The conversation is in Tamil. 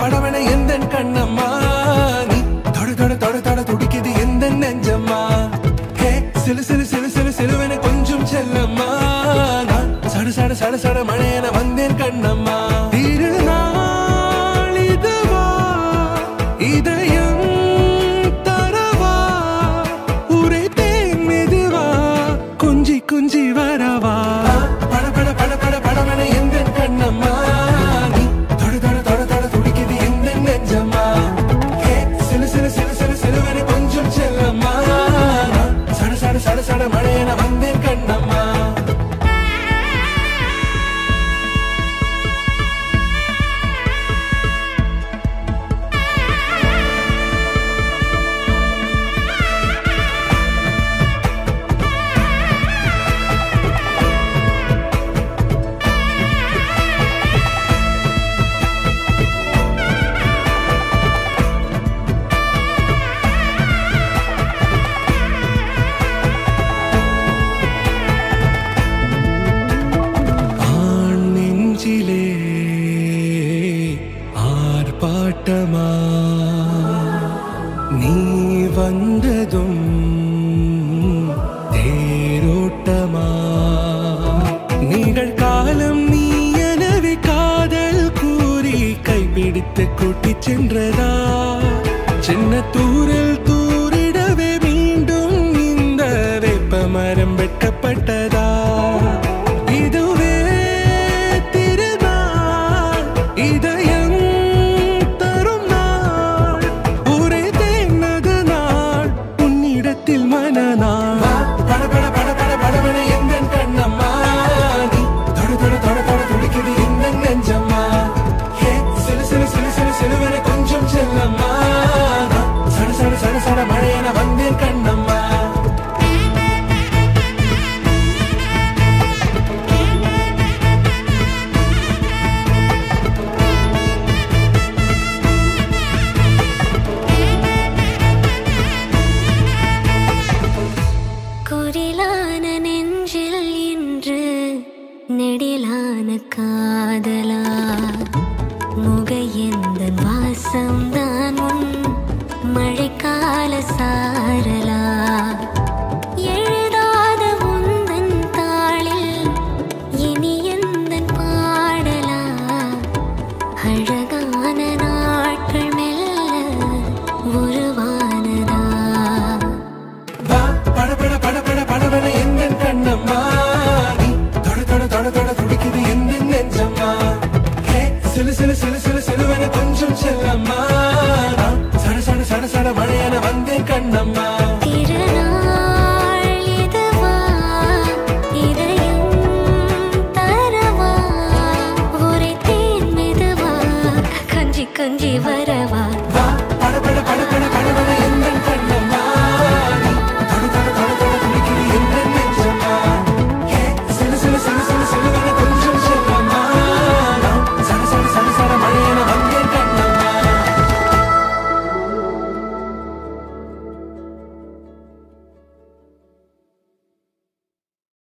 படவன எந்த கண்ணம்மா நீ தொட தொட தொட தொட துடிக்குது எந்த நெஞ்சம்மா ஹே சிலு சிலு சிலு சிலு சிலுவன கொஞ்சம் செல்லம்மா நான் சட சட சட சட மழையன வந்தேன் கண்ணம்மா திருநாள் இதுவா இதயம் தரவா உரைத்தேன் மெதுவா குஞ்சி குஞ்சி வரவா பட பட பட பட படவன எந்த கண்ணம்மா சட சட மழையன வந்தேன் கண்ணம்மா ஆர்ப்பாட்டமா நீ வந்ததும் தேரோட்டமா நிகழ்காலம் நீ எனவே காதல் கூறி கைப்பிடித்து கூட்டிச் சென்றதா சின்ன தூரல் தூரிடவே மீண்டும் இந்த வேப்ப மரம் வெட்டப்பட்டதா இதுவே திருநாள் இதயம் தரும் நாள் உரைத்தேனது நாள் உன்னிடத்தில் மனநாள் பட பட பட பட படவன எந்த கண்ணம்மா நீ தொட தொட தொட தொட துடிக்குது எந்த நெஞ்சம்மா ஹே சிலு சிலு சிலு சிலு சிலுவன கொஞ்சம் செல்லம்மா சட சட சட சட மழையன வந்தேன் கண்ணம்மா குரிலான நெஞ்சில் இன்று நெடிலான காதலா முக எந்த வாசம்தான் உன் மழைக்கால